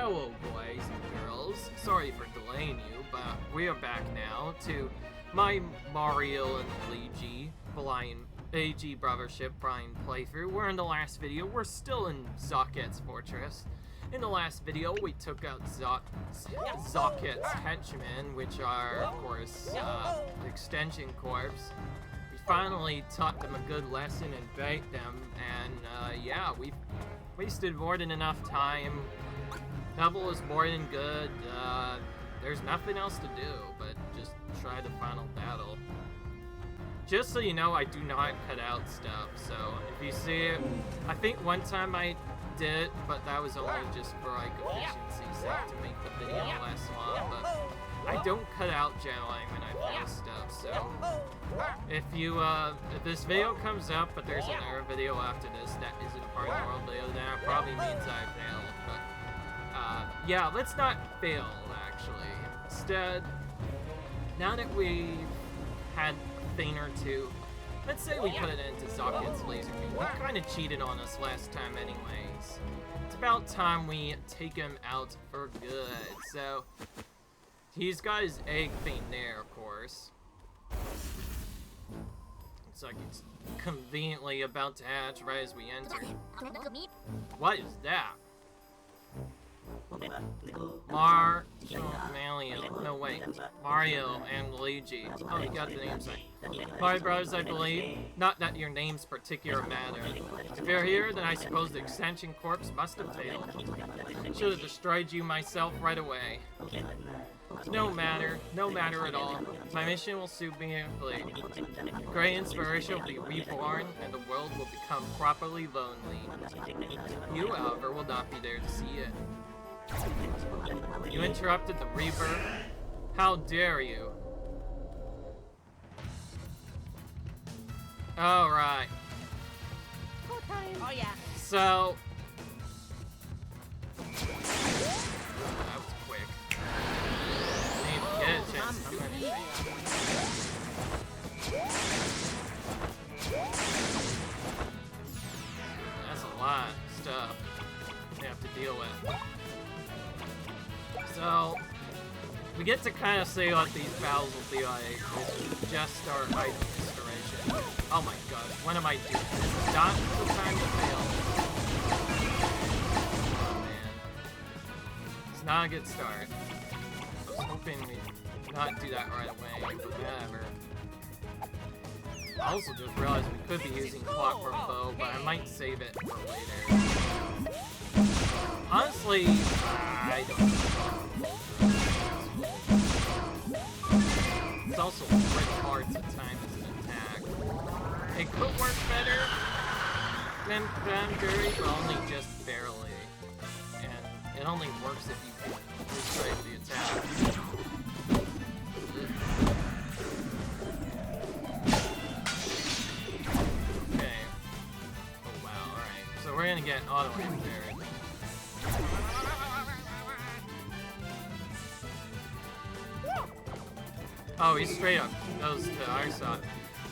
Hello boys and girls, sorry for delaying you, but we are back now to my Mario and Luigi Brothership blind playthrough. We're in the last video, we're still in Zokket's fortress. In the last video, we took out Zokket's henchmen, which are, of course, extension corps. We finally taught them a good lesson and beat them, and yeah, we wasted more than enough time. Level is more than good. There's nothing else to do but just try the final battle. Just so you know, I do not cut out stuff, so if you see it, I think one time I did, but that was only just for like efficiency's sake to make the video less long, but I don't cut out generally when I post stuff, so if this video comes up but there's another video after this that isn't part of the world video, then it probably means I failed, but yeah, let's not fail, actually. Instead, now that we've had a thing or two, let's say we put it into Zokket's laser beam. He kind of cheated on us last time anyways. It's about time we take him out for good. So, he's got his egg thing there, of course. Looks like it's conveniently about to hatch right as we enter. What is that? Mario and Luigi. Oh, you got the names right. Mario Brothers, I believe. Not that your names particular matter. If you're here, then I suppose the Extension Corps must have failed. I should have destroyed you myself right away. No matter at all. My mission will soon be complete. The great inspiration will be reborn, and the world will become properly lonely. You, however, will not be there to see it. You interrupted the rebirth? How dare you? Alright. Oh yeah. So... that was quick. Didn't even get a chance to do anything. That's a lot of stuff we have to deal with. So, we get to kind of see what these battles will be like. It's just our item restoration. Oh my god, what am I doing? This is not the time to fail. Oh man. It's not a good start. I was hoping we'd not do that right away, but whatever. I also just realized we could be using Clockwork Bow, but I might save it for later. Honestly, I don't know. It's also pretty hard to time as an attack. It could work better than Guri, but only just barely. And it only works if you restrike the attack. Okay. Oh wow, alright. So we're gonna get auto impaired. Oh, he straight up goes to our side.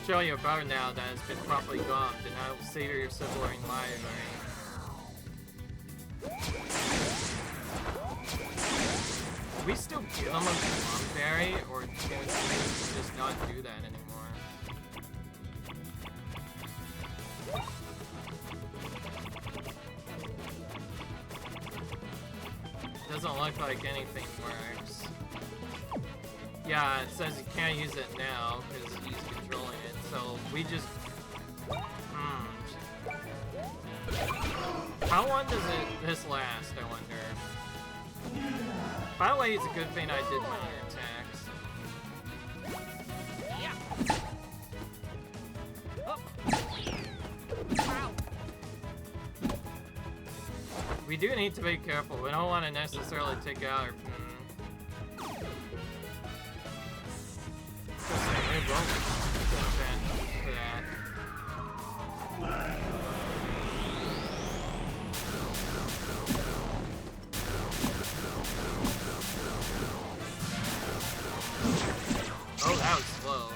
Show you a brother now that has been properly gone. Then I will savor your sibling life, right? Do we still give him a Bomb Berry, or can we just not do that anymore? Doesn't look like anything works. Yeah, it says you can't use it now because he's controlling it, so we just... How long does this last, I wonder? By the way, it's a good thing I did my attacks. We do need to be careful. We don't want to necessarily take out our... Oh, that was slow.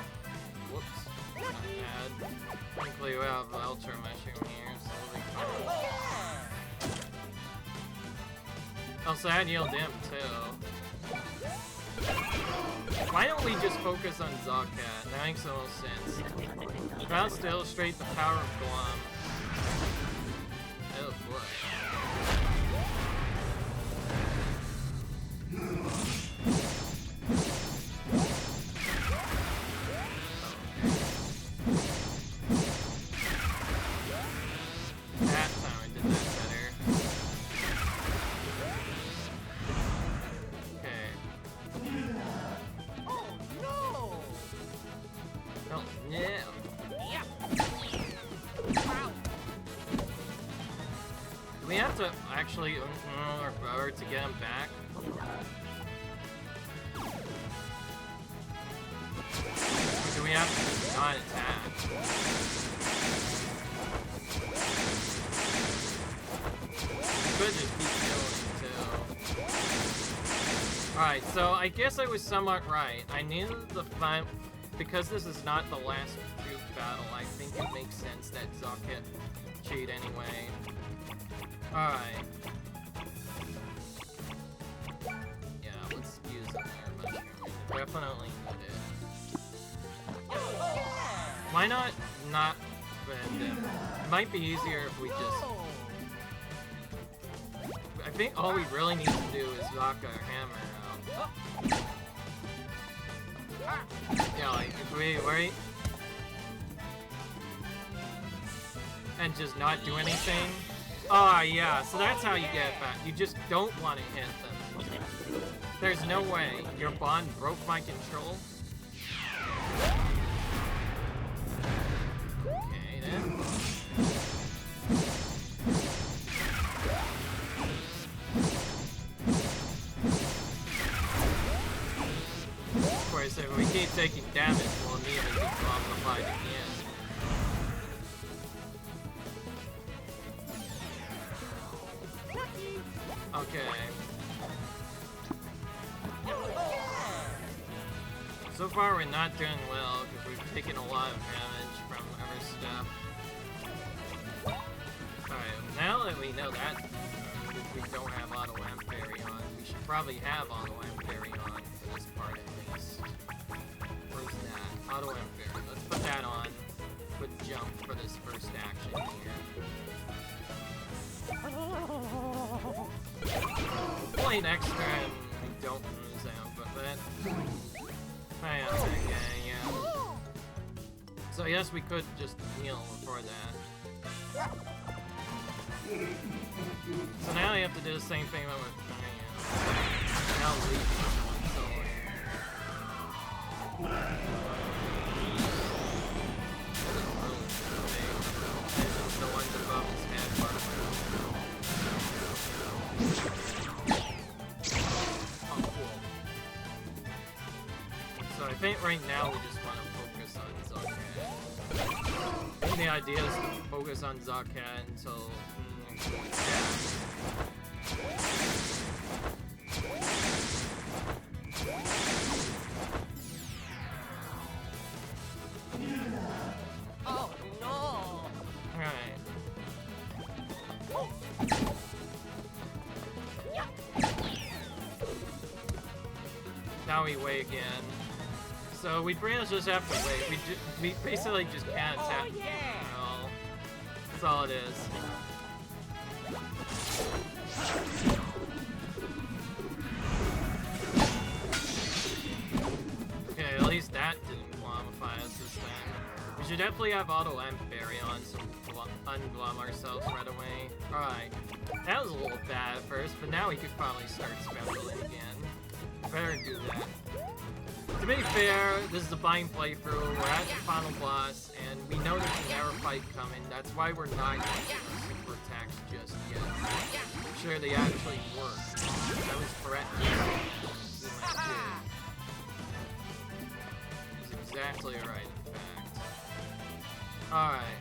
Whoops. Not bad. Thankfully we have Ultra Mushroom here, so we'll be fine. Also, that healed him too. Why don't we just focus on Zokket? That makes the most sense. That's to illustrate the power of Glum. Oh boy. That time I did that better. Okay. Oh no! Oh no. Yep. Wow. Do we have to actually our brother to get him back? Or do we have to just not attack? We could just keep killing too. Alright, so I guess I was somewhat right. I knew the fight, because this is not the last group battle, I think it makes sense that Zokket cheat anyway. Alright. Yeah, let's use another mushroom. Definitely need it. Why not bend him? It might be easier if we just... I think all we really need to do is knock our hammer out. Yeah, like, if we wait... and just not do anything. Oh, yeah, so that's how you get it back. You just don't want to hit them. There's no way. Your bond broke my control. Okay, then. Of course, if we keep taking damage, we'll immediately get zombified again. Okay. So far, we're not doing well because we've taken a lot of damage from other stuff. Alright, now that we know that we don't have Auto Amperion, we should probably have Auto Amperion for this part at least. Where's that? Auto Amperion. Let's put that on. Put jump for this first action here. Playing extra and we don't lose out, but that... yeah. So yes, we could just heal before that. So now we have to do the same thing with now leave the ones above his head part of So I think right now we just want to focus on Zokket. I think the idea is to focus on Zokket until Oh no! Alright. Now we wait again. So we pretty much just have to wait. We basically just can't attack. Oh, yeah. No. That's all it is. Okay, at least that didn't glomify us this time. We should definitely have Auto Amperion so unglom ourselves right away. Alright. That was a little bad at first, but now we could probably start specialing again. Better do that. To be fair, this is a blind playthrough, we're at the final boss, and we know there's an arrow fight coming. That's why we're not using our super attacks just yet. I'm sure they actually work. I was correct. It was exactly right, in fact. Alright.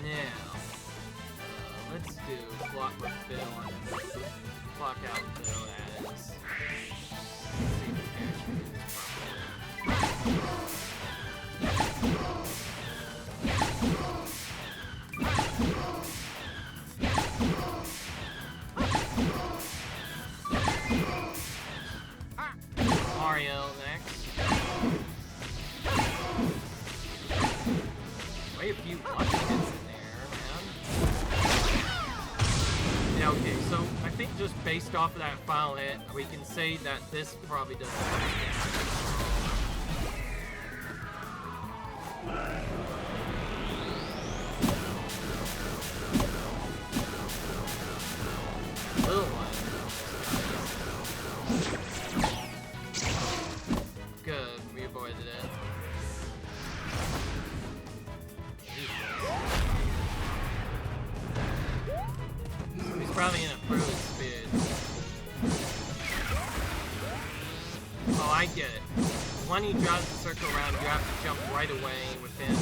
Now, let's do block with Bill and block out Bill as... Okay, so I think just based off of that final hit, we can say that this probably doesn't little one. Good, we avoided it. He's probably in a frozen speed. Oh, I get it. When he draws the circle around, you have to jump right away with him.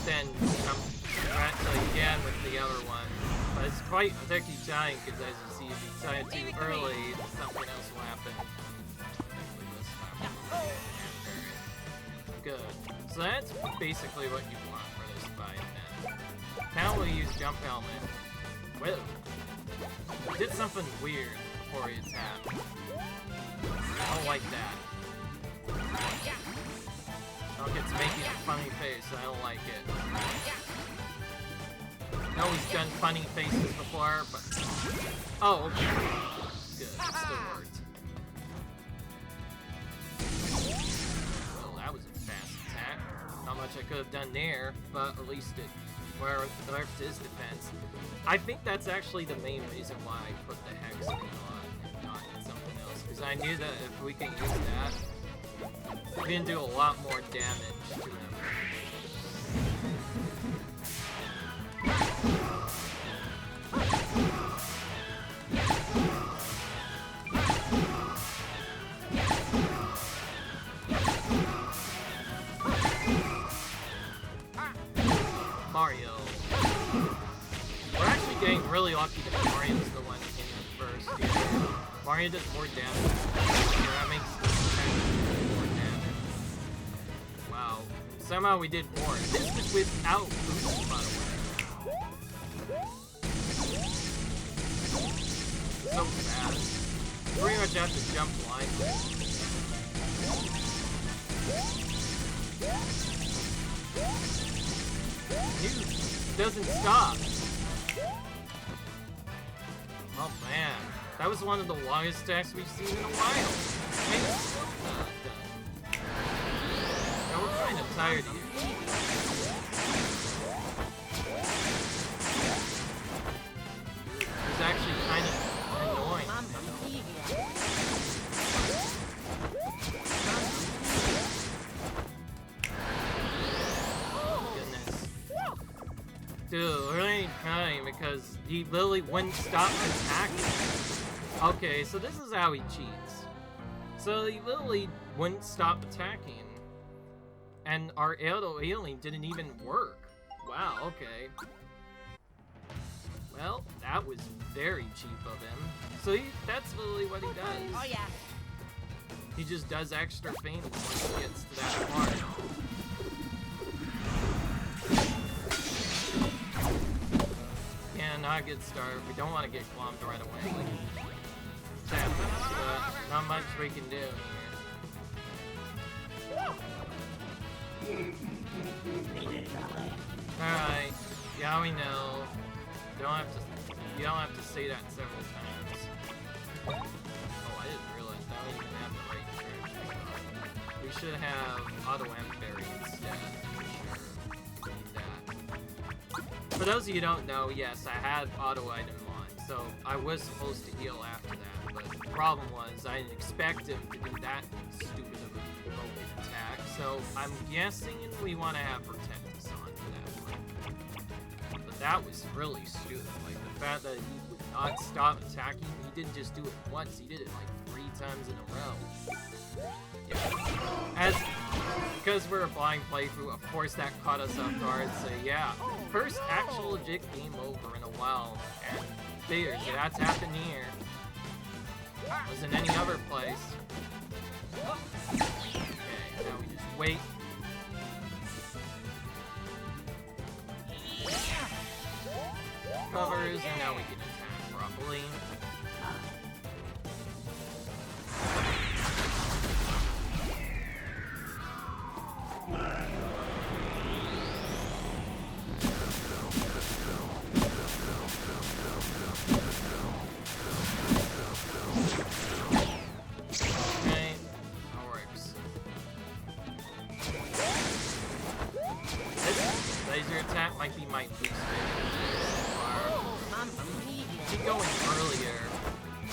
Then jump right again with the other one. But it's quite a tricky time because as you see, if you tie it too early, something else will happen. Good. So that's basically what you want for this fight then. Now we'll use jump helmet. Whoa. He did something weird before he attacked. I don't like that. Zokket's making a funny face. I don't like it. I know he's done funny faces before, but... Oh, okay. Good. It still worked. Well, that was a fast attack. Not much I could have done there, but at least it worked his defense. I think that's actually the main reason why I put the hex thing on and not something else, because I knew that if we can use that, we can do a lot more damage to him. Mario. We're actually getting really lucky that Mario's the one hitting first here. Mario does more damage. So that makes more damage. Wow. Somehow we did more. This was without boost, by the way. So fast. Pretty much have to jump blindly. Dude, it doesn't stop. Oh man, that was one of the longest attacks we've seen in a while. And it's still not done. Now we're kind of tired of you. It's actually kind of annoying. Dude, we're ain't trying because he literally wouldn't stop attacking. Okay, so this is how he cheats. So he literally wouldn't stop attacking. And our auto healing didn't even work. Wow, okay. Well, that was very cheap of him. So that's literally what he does. Oh yeah. He just does extra things once he gets to that part. Not a good start. We don't want to get clumped right away. It's happening, but not much we can do here. Alright. Yeah, we know. You don't have to say that several times. Oh, I didn't realize that we didn't have the right trick. We should have auto berry instead. For sure. Need that. For those of you who don't know, yes, I had auto item on, so I was supposed to heal after that, but the problem was I didn't expect him to do that stupid of a broken attack, so I'm guessing we want to have Protectus on for that one. But that was really stupid, like the fact that he would not stop attacking, he didn't just do it once, he did it like 3 times in a row. Yeah. Because we're a blind playthrough, of course that caught us off guard, so yeah. First actual legit game over in a while, and figures that's happened here. Wasn't any other place. Okay, now we just wait. Covers, and now we can attack properly. going earlier.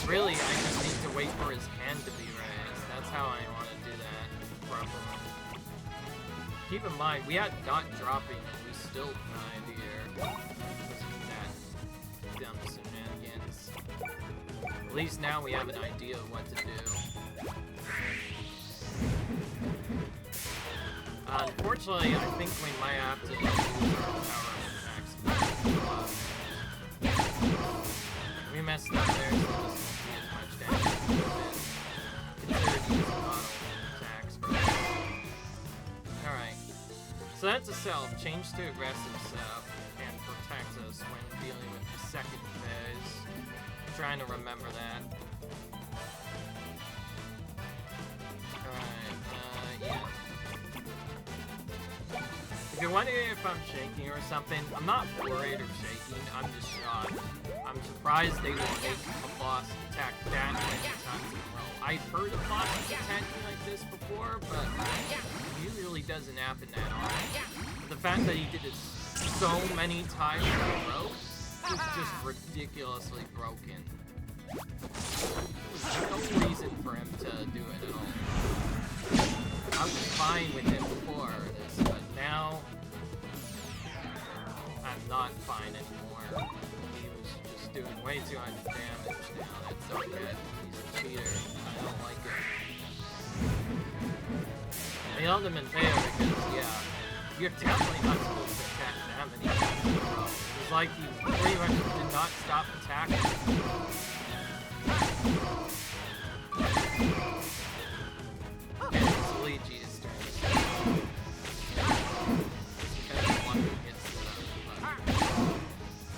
Really, I just need to wait for his hand to be raised. That's how I want to do that properly. Keep in mind, we had not dropping and we still died here. Because of that dumb shenanigans. At least now we have an idea of what to do. Unfortunately, I think we might have to use our power-up attacks. We messed up there, so this won't be as much damage. Consider using auto attacks. Alright. So that's a self. Change to aggressive self and protect us when dealing with the second phase. I'm trying to remember that. Alright, yeah. If you're wondering if I'm shaking or something, I'm not worried or shaking, I'm just shocked. I'm surprised they would make a boss attack that many times in a row. I've heard of bosses attacking like this before, but it usually doesn't happen that often. The fact that he did it so many times in a row is just ridiculously broken. There's no reason for him to do it at all. I was fine with him before this, but now I'm not fine anymore. He was just doing way too much damage now. That's Zokket. He's a cheater. I don't like it. I yelled him in favor because, yeah, you're definitely not supposed to attack that many times in a row. It's like he pretty much did not stop attacking. Okay, it's Luigi's turn. Because one gets the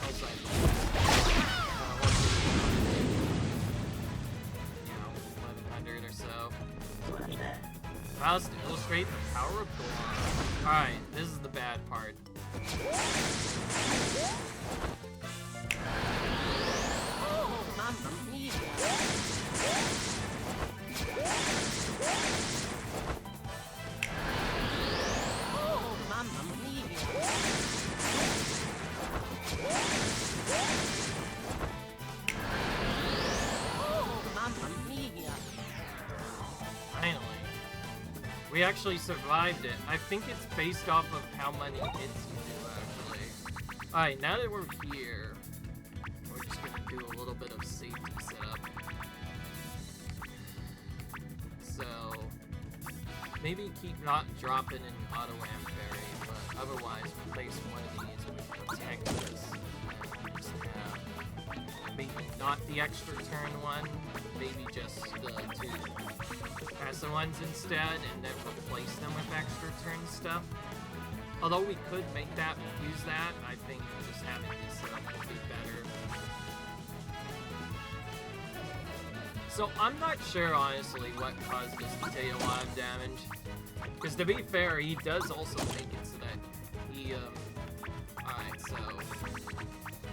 outside. You know, 1100 or so. Allows to illustrate the power of Goron. Alright, this is the bad part. Oh, mamma mia! Oh, mamma mia! Oh, mamma mia! Finally. We actually survived it. I think it's based off of how many hits you do, actually. Alright, now that we're here, we're just gonna do a little bit of safety setup. So, maybe keep not dropping an auto fairy, but otherwise replace one of these with protectors. And just have maybe not the extra turn one, maybe just the two passive ones instead, and then replace them with extra turn stuff. Although we could make that, use that, I think just having this set up would be better. So I'm not sure, honestly, what caused this to take a lot of damage. Because to be fair, he does also make it so that he, alright, so...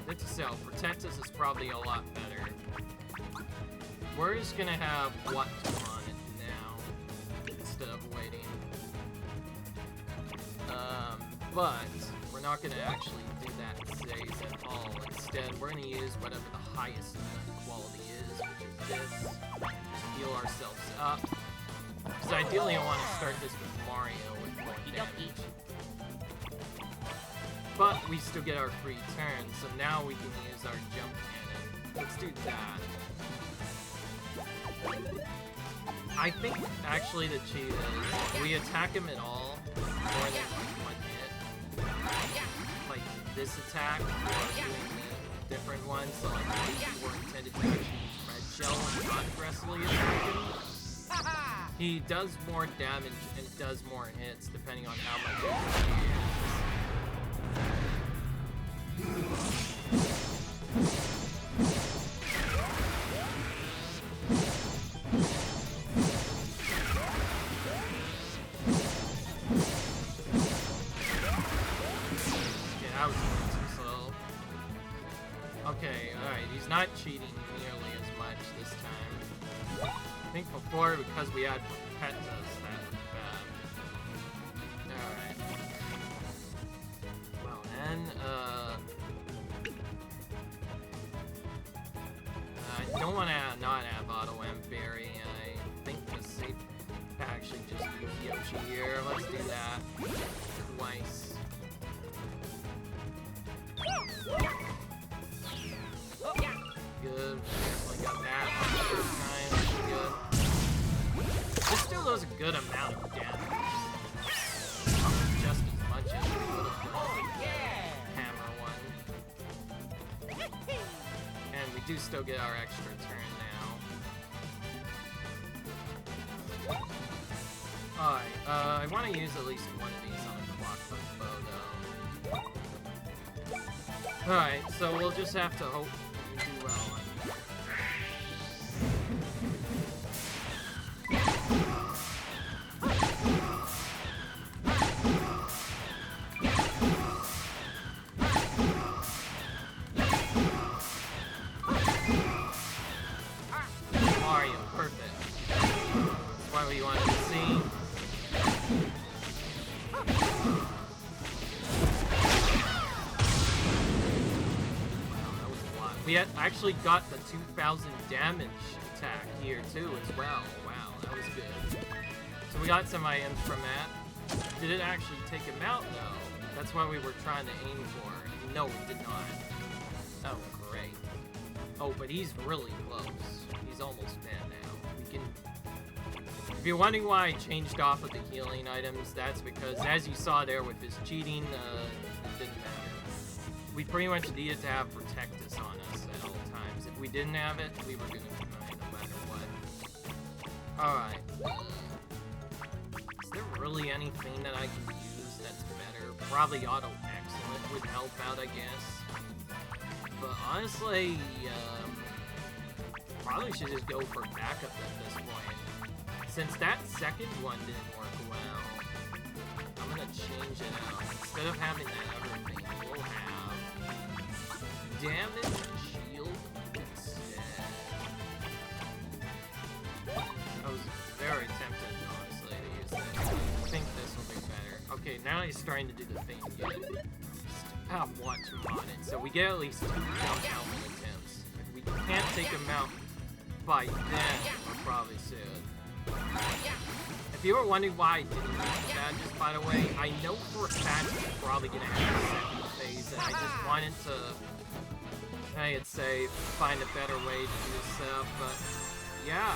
It's a self. Protect us is probably a lot better. We're just gonna have what on it now, instead of waiting. But we're not gonna actually do that phase at all. Instead, we're gonna use whatever the highest quality is, which is this, to heal ourselves up. Because ideally I want to start this with Mario with more damage. But we still get our free turn, so now we can use our jump cannon. Let's do that. I think actually the cheat is we attack him at all more than one hit. Like this attack or doing the different ones, so like maybe we're intended to actually use Red Shell and not aggressively attack him. He does more damage and does more hits depending on how much he Okay, alright, he's not cheating nearly as much this time. I think before, because we had Pettas, that was bad. Alright. Well then, auto amp berry. I think the safe actually just use Yoshi here. Let's do that twice. Good. Definitely got that on the first time. Good. This still does a good amount of damage. Just as much as we would have done with the hammer one. And we do still get our extra turn now. Alright, I want to use at least one of these on a clockwork bow, though. Alright, so we'll just have to hope we do well on Mario, perfect. That's why we wanted to see. We had actually got the 2,000 damage attack here too as well. Wow, that was good. So we got some items from that. Did it actually take him out though? That's what we were trying to aim for. No, it did not. Oh, great. Oh, but he's really close. He's almost dead now. We can... If you're wondering why I changed off of the healing items, that's because, as you saw there with his cheating, it didn't matter. We pretty much needed to have Protectus on us at all times. If we didn't have it, we were gonna be fine no matter what. Alright. Is there really anything that I can use that's better? Probably Auto Excellent would help out, I guess. But honestly, probably should just go for backup at this point. Since that second one didn't work well, I'm gonna change it out. Instead of having that everything, we'll have damage shield instead. I was very tempted, honestly, to use this. I think this will be better. Okay, now he's starting to do the thing again. Just have watch him on it, so we get at least 2 jump helmet attempts. If we can't take him out by then, we probably should. If you were wondering why I didn't use the badges, by the way, I know for a fact he's probably gonna have a second phase, and I just wanted to, I'd say, find a better way to do stuff, but yeah.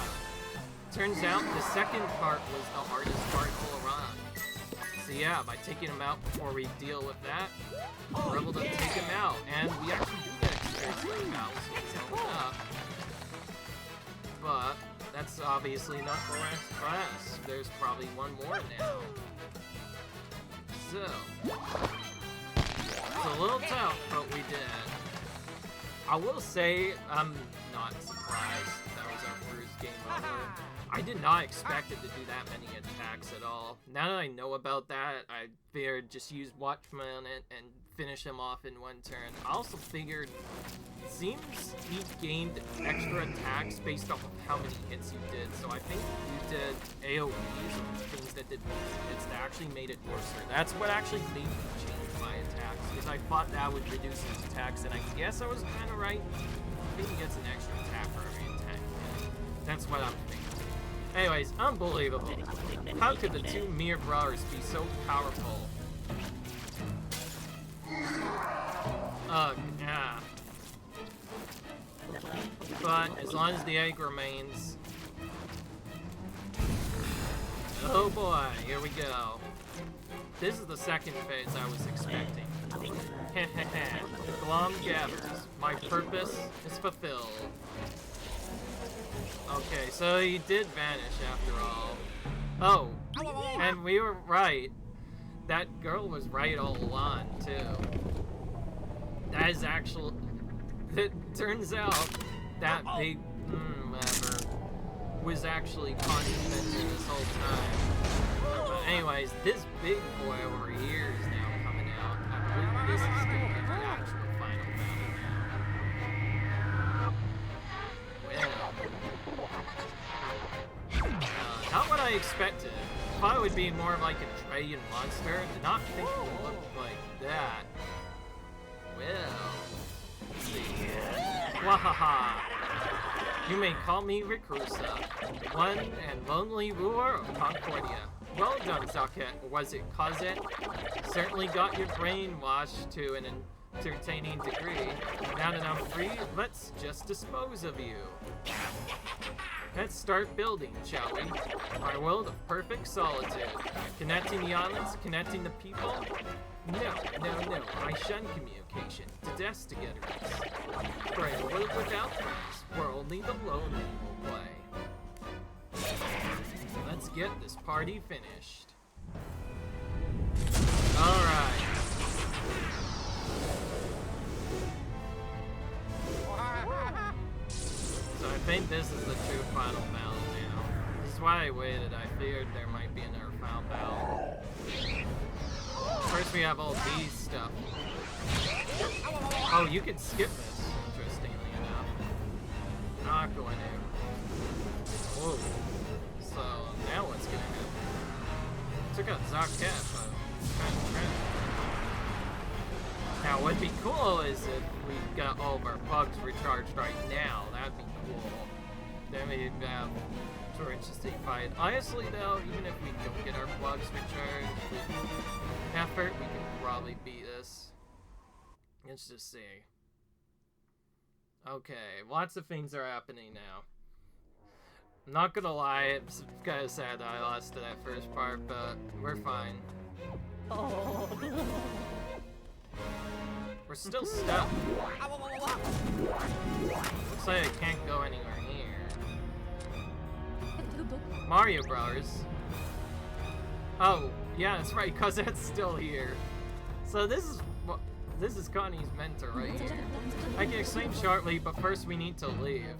Turns out the second part was the hardest part all around. So yeah, by taking him out before we deal with that, we're able to take him out, and we actually do get experience with him out, so it's helping up. But that's obviously not the last class. There's probably one more now. So, it's a little tough, but we did. I will say, I'm not surprised that was our first game over. I did not expect it to do that many attacks at all. Now that I know about that, I figured just use Watchman on it and finish him off in one turn. I also figured it seems he gained extra attacks based off of how many hits you did. So I think you did AoEs or things that did hits that actually made it worse. That's what actually made me change my attacks, because I thought that would reduce his attacks, and I guess I was kind of right. I think he gets an extra attack for every attack. That's what I'm thinking. Anyways, unbelievable. How could the two mere brothers be so powerful? Yeah. But as long as the egg remains... Oh boy, here we go. This is the second phase I was expecting. Heh. Glom gathers. My purpose is fulfilled. Okay, so he did vanish after all. Oh, and we were right. That girl was right all along, too. That is actual... It turns out that big... whatever... was actually Concordia this whole time. But anyways, this big boy over here is now coming out. I believe this is going to be the actual final battle now. Well... not what I expected. I thought it would be more of like a dragon monster. Did not think it would look like that. Well... let's see. Wahaha! You may call me Rikusa, one and lonely ruler of Concordia. Well done, Zokket. Was it Cosette? Certainly got your brain washed to an entertaining degree. Now that I'm free, let's just dispose of you. Let's start building, shall we? Our world of perfect solitude. Connecting the islands, connecting the people? No. I shun communication. Detest togetherness. For a world without friends, where only the lonely will play. Let's get this party finished. Alright. So I think this is the true final battle now. This is why I waited. I feared there might be another final battle. First we have all these stuff. Oh, you can skip this, interestingly enough. Not going to. Whoa. So now what's gonna happen? Took out Zokket, but kind of trapped. Now what'd be cool is if we got all of our bugs recharged right now. That'd be cool. Then we'd have torches to fight. Honestly though, even if we don't get our bugs recharged with effort, we can probably beat this. Let's just see. Okay, lots of things are happening now. I'm not gonna lie, it's kind of sad that I lost to that first part, but we're fine. We're still stuck. Looks like I can't go anywhere here. Mario Brothers. Oh, yeah, that's right, cause that's still here. So this is Connie's mentor right here. I can explain shortly, but first we need to leave.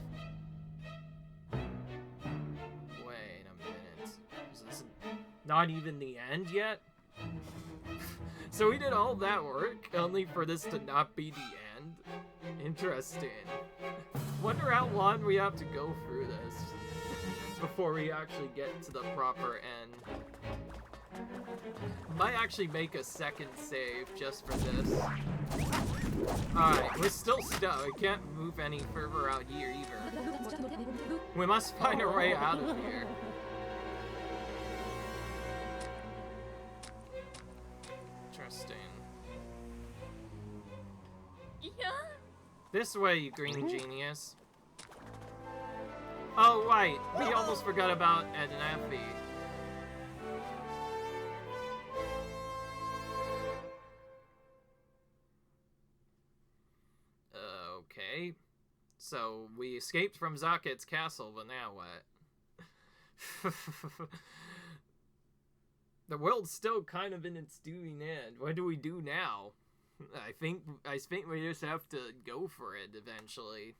Wait a minute. Is this not even the end yet? So we did all that work, only for this to not be the end? Interesting. Wonder how long we have to go through this before we actually get to the proper end. Might actually make a second save just for this. Alright, we're still stuck. We can't move any further out here either. We must find a way out of here. Interesting. This way, you green genius. Oh, right. We almost forgot about Ed and Effie. Okay. So, we escaped from Zokket's castle, but now what? The world's still kind of in its doing end. What do we do now? I think we just have to go for it eventually.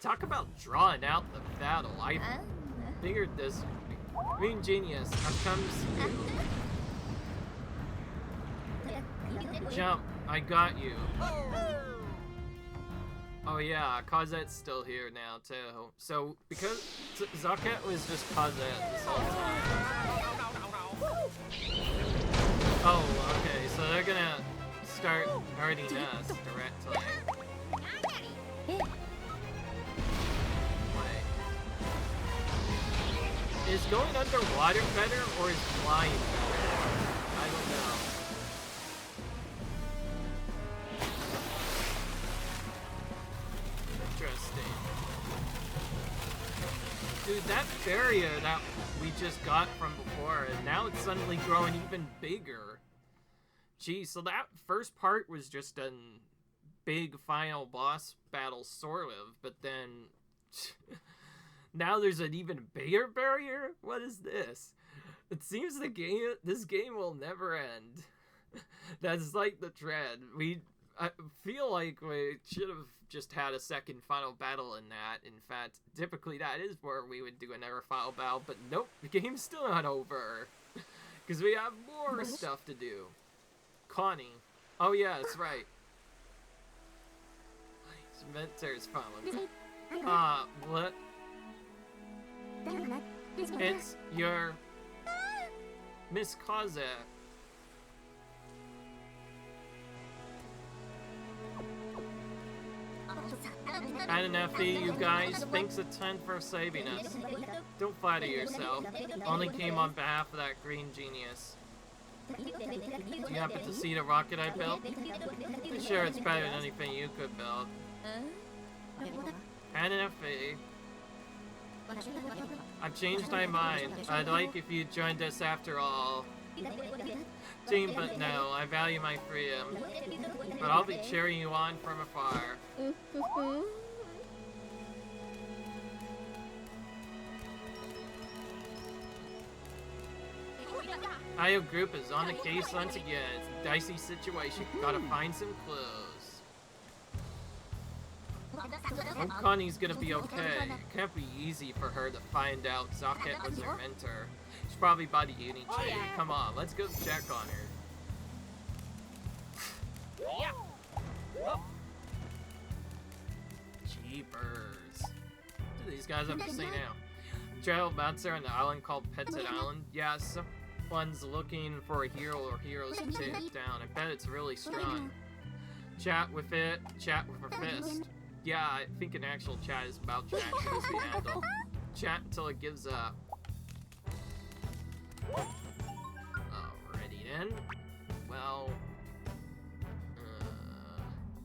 Talk about drawing out the battle. I figured this. Green Genius, I've come to see you. Jump, I got you. Oh yeah, Cosette's still here now too. So, because Zokket was just Cosette this whole time. Oh, okay, so they're gonna start hurting us directly. Wait. Is going underwater better or is flying better? I don't know. Interesting. Dude, that barrier that we just got from before, and now it's suddenly growing even bigger. Geez, so that first part was just a big final boss battle, sort of, but then now there's an even bigger barrier? What is this? It seems this game will never end. That's like the trend. I feel like we should have just had a second final battle in that. In fact, typically that is where we would do another final battle, but nope, the game's still not over. Because we have more stuff to do. Connie. Oh yeah, that's right. Mentor's following me. What? It's your Miss Cosette. Had an FE, you guys. Thanks a ton for saving us. Don't flatter yourself. Only came on behalf of that green genius. Do you happen to see the rocket I built? Sure, it's better than anything you could build. Had an FE. I've changed my mind. I'd like if you joined us after all. Team, but no, I value my freedom. But I'll be cheering you on from afar. IO Group is on the case once again. It's a dicey situation. Gotta find some clues. Hope Connie's gonna be okay. It can't be easy for her to find out Zokket was her mentor. She's probably by the uni tree. Come on, let's go check on her. Jeepers. What do these guys have to say now? Trail bouncer on the island called Petted Island? Yeah, someone's looking for a hero or heroes to take it down. I bet it's really strong. Chat with it, chat with her fist. Yeah, I think an actual chat is about to actions we handle. Chat until it gives up. Alrighty then. Well,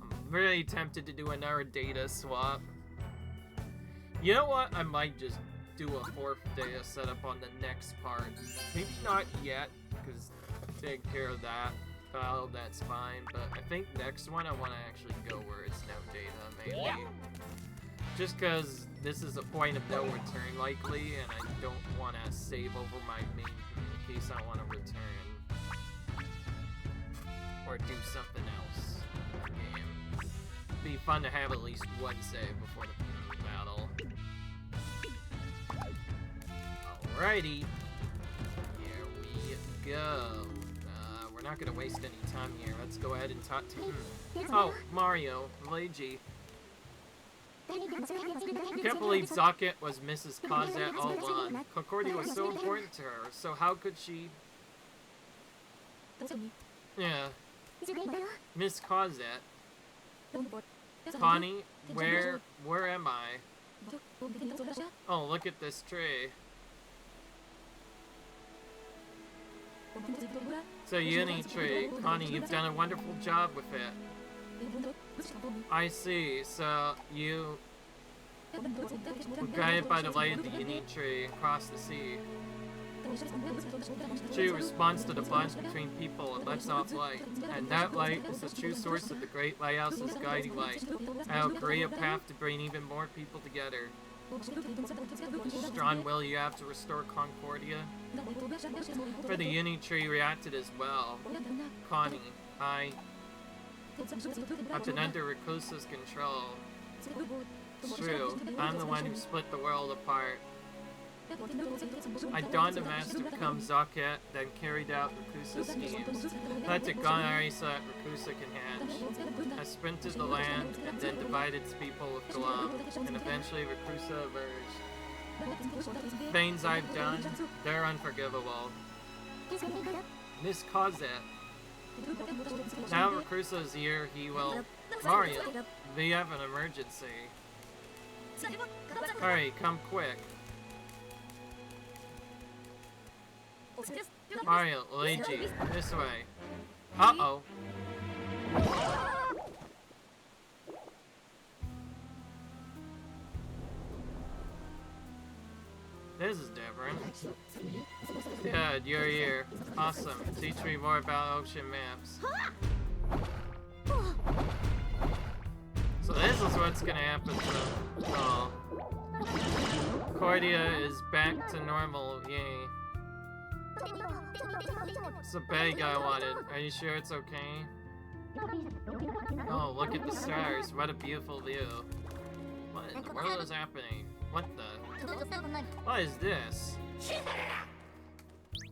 I'm really tempted to do another data swap. You know what? I might just do a 4th data setup on the next part. Maybe not yet, because take care of that. Well, that's fine, but I think next one I want to actually go where it's no data, mainly. Just because this is a point of no return likely, and I don't want to save over my main in case I want to return. Or do something else in the game. Be fun to have at least one save before the battle. Alrighty. Here we go. We're not gonna waste any time here. Let's go ahead and talk to Oh, Mario Luigi. I can't believe Zokket was Mrs. Cosette all along. Concordia was so important to her, so how could she... Yeah. Miss Cosette. Connie, where am I? Oh, look at this tree. It's a uni tree. Connie, you've done a wonderful job with it. I see. So, you were guided by the light of the uni tree across the sea. Tree responds to the bonds between people and lets off light. And that light is the true source of the great lighthouse's guiding light. I'll create a path to bring even more people together. Strong will you have to restore Concordia? For the uni tree reacted as well. Connie, I've been under Reclusa's control. It's true, I'm the one who split the world apart. I donned a mask to become Zokket, then carried out Reclusa's schemes. Led to Gonari so that Reclusa can hatch. I sprinted the land, and then divided its people with Galam, and eventually Reclusa emerged. Things I've done, they're unforgivable. Miss Cosette. Now Reclusa is here, he will... Mario, we have an emergency. Hurry, come quick. Mario, Luigi, this way. Uh-oh. This is different. Good, you're here. Awesome. Teach me more about ocean maps. So this is what's gonna happen to Paul. Concordia is back to normal, yay. It's the bag I wanted. Are you sure it's okay? Oh, look at the stars. What a beautiful view. What in the world is happening? What the? What is this?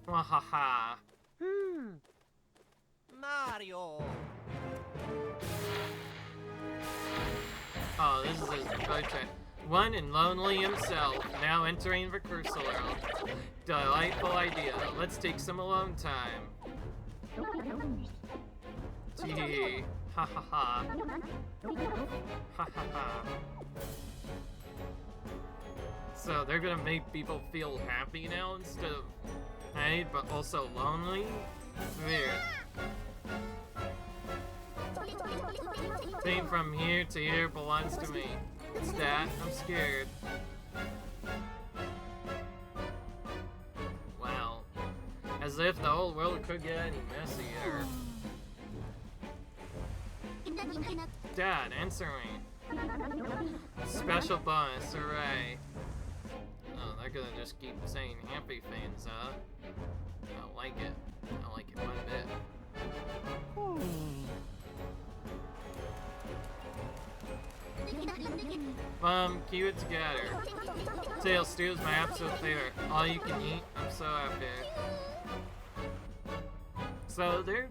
Wahaha. Mario. Oh, this is his project. One and lonely himself, now entering the Reclusa world. Delightful idea. Let's take some alone time. Gee, Ha ha ha. Ha ha ha. So they're gonna make people feel happy now instead of happy, but also lonely? Weird. Thing from here to here belongs to me. It's that. I'm scared. Wow. As if the whole world could get any messier. Dad, answer me. Special bonus, hooray. Oh, they're gonna just keep saying happy things, huh? I don't like it. I don't like it one bit. Keep it together. Tail stew is my absolute favorite. All you can eat. I'm so happy. So they're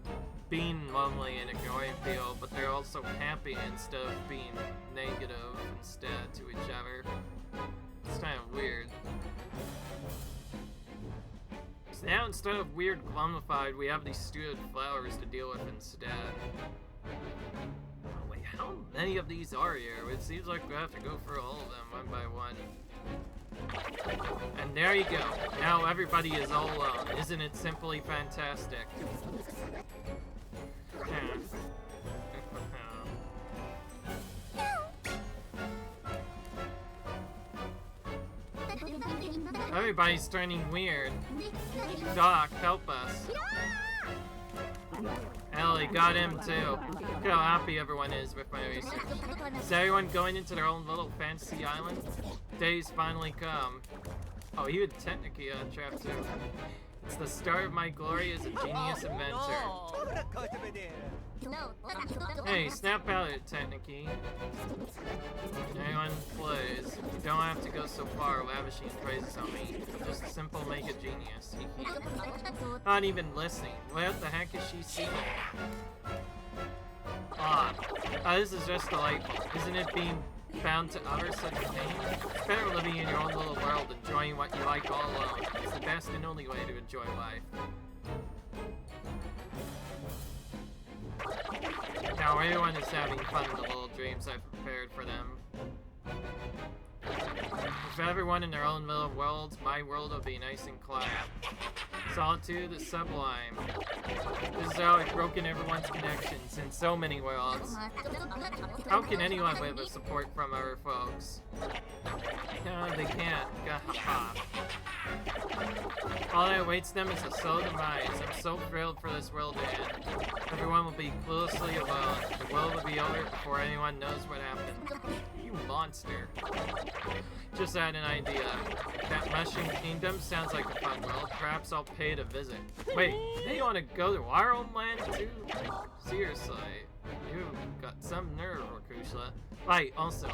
being lonely and ignoring people, but they're also happy instead of being negative instead to each other. It's kind of weird. So now instead of weird glummified, we have these stupid flowers to deal with instead. Oh, wait, how many of these are here? It seems like we have to go through all of them one by one. And there you go. Now everybody is all alone. Isn't it simply fantastic? Everybody's turning weird. Doc, help us. Ellie, got him too. Look how happy everyone is with my research. Is everyone going into their own little fantasy island? Day's finally come. Oh, you would technically trap too. It's the start of my glory as a genius inventor. Hey, snap out of it, Technicky. Anyone plays. You don't have to go so far lavishing praises on me. Just a simple make a genius. Not even listening. What the heck is she seeing? This is just delightful. Isn't it being bound to others such a pain? It's better living in your own little world, enjoying what you like all alone. It's the best and only way to enjoy life. Now everyone is having fun with the little dreams I've prepared for them. With everyone in their own little worlds, my world will be nice and quiet. Solitude is sublime. This is how I've broken everyone's connections in so many worlds. How can anyone live with support from other folks? No, they can't. Gahaha. All that awaits them is a slow demise. I'm so thrilled for this world to end. Everyone will be cluelessly alone. The world will be over before anyone knows what happened. You monster. Just had an idea. That Mushroom Kingdom sounds like a fun world. Perhaps I'll pay to visit. Wait, they want to go to our homeland too? Seriously. You got some nerve, Rakusha. Right, also,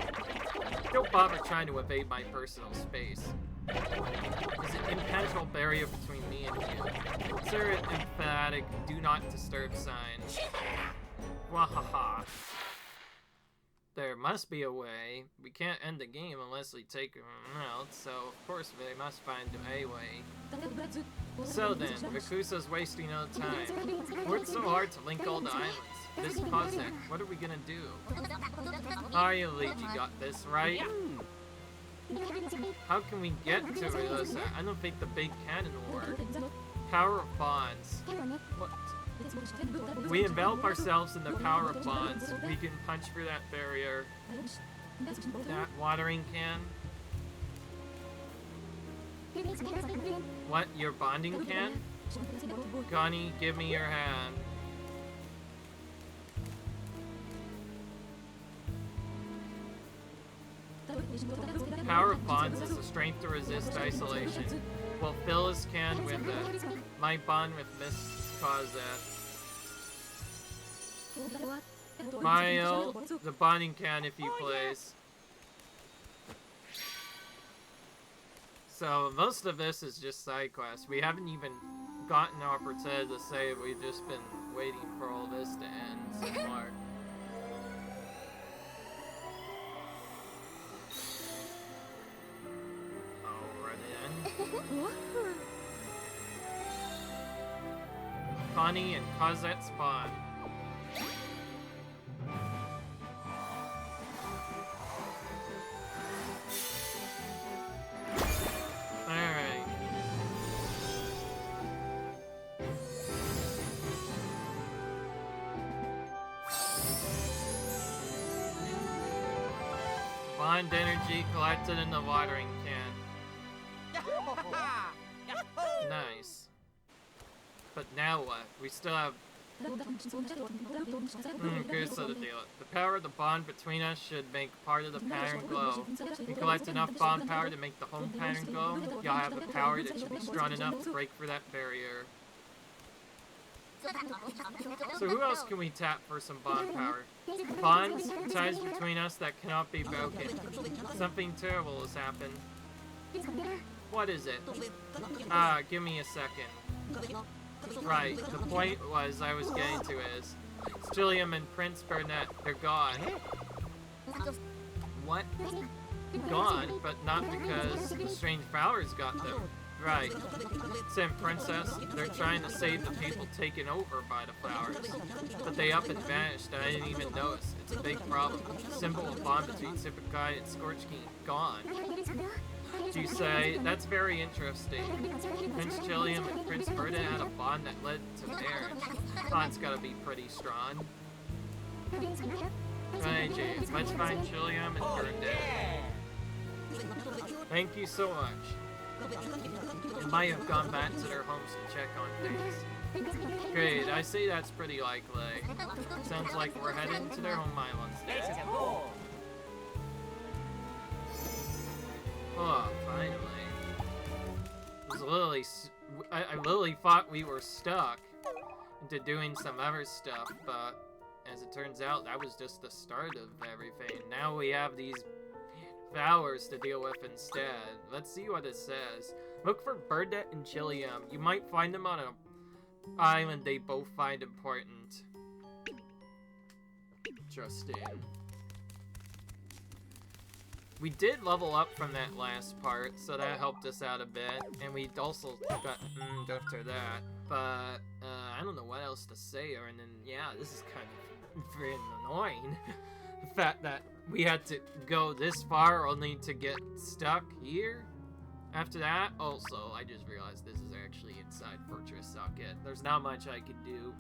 don't bother trying to invade my personal space. There's an impenetrable barrier between me and you. Consider it emphatic, do not disturb sign. Wahaha. There must be a way. We can't end the game unless we take them out, so of course they must find a way. So then, Rakusa's wasting no time. Worked so hard to link all the islands. This Cossack, what are we gonna do? Mario Luigi got this, right? How can we get to Rosa? I don't think the big cannon will work. Power of bonds. What? We envelop ourselves in the power of bonds. We can punch through that barrier. That watering can. What, your bonding can? Connie, give me your hand. Power of bonds is the strength to resist isolation. Well, fill his can with it. My bond with Miss Cosette. Mario, the bonding can, if you please. So, most of this is just side quests. We haven't even gotten our opportunity to say we've just been waiting for all this to end some more. Connie and Cosette spawn. Bond energy collected in the watering can. Nice. But now what? We still have... here's the deal. The power of the bond between us should make part of the pattern glow. You collect enough bond power to make the home pattern glow, you'll have a power that should be strong enough to break through that barrier. So who else can we tap for some bond power? Bonds, ties between us that cannot be broken. Something terrible has happened. What is it? Give me a second. Right, the point I was getting to is, Chillium and Prince Burnett, they're gone. What? Gone, but not because the strange powers got them. Right. Sam Princess, they're trying to save the people taken over by the flowers. But they up and vanished, and I didn't even notice. It's a big problem. The symbol of bond between Superguy and Scorch King, gone. You say, that's very interesting. Prince Chillium and Prince Burnett had a bond that led to marriage. Bond's gotta be pretty strong. Hey, James, let's find Chillium and Burnett. Thank you so much. They might have gone back to their homes to check on things. Great, I see that's pretty likely. Sounds like we're heading to their home islands now. Oh, finally. I literally thought we were stuck into doing some other stuff, but as it turns out, that was just the start of everything. Now we have these flowers to deal with instead. Let's see what it says. Look for Burnett and Chillium. You might find them on an island they both find important. Interesting. We did level up from that last part, so that helped us out a bit. And we also got after that. But, I don't know what else to say. And then, yeah, this is kind of very annoying. The fact that we had to go this far only to get stuck here. After that, also, I just realized this is actually inside Fortress Zokket. There's not much I can do.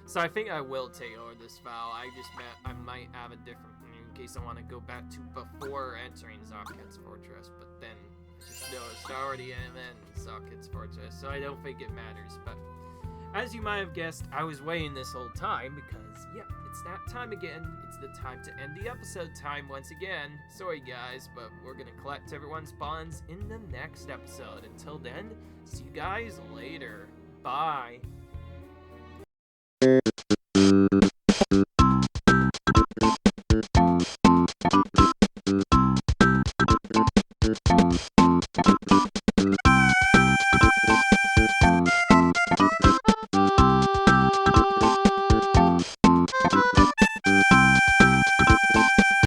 So I think I will take over this file. I might have a different in case I want to go back to before entering Zokket's Fortress, but then I just noticed I already am in Zokket's Fortress, so I don't think it matters. But as you might have guessed, I was waiting this whole time because, yeah, it's that time again. It's the time to end the episode time once again. Sorry guys, but we're gonna collect everyone's bonds in the next episode. Until then, see you guys later. Bye.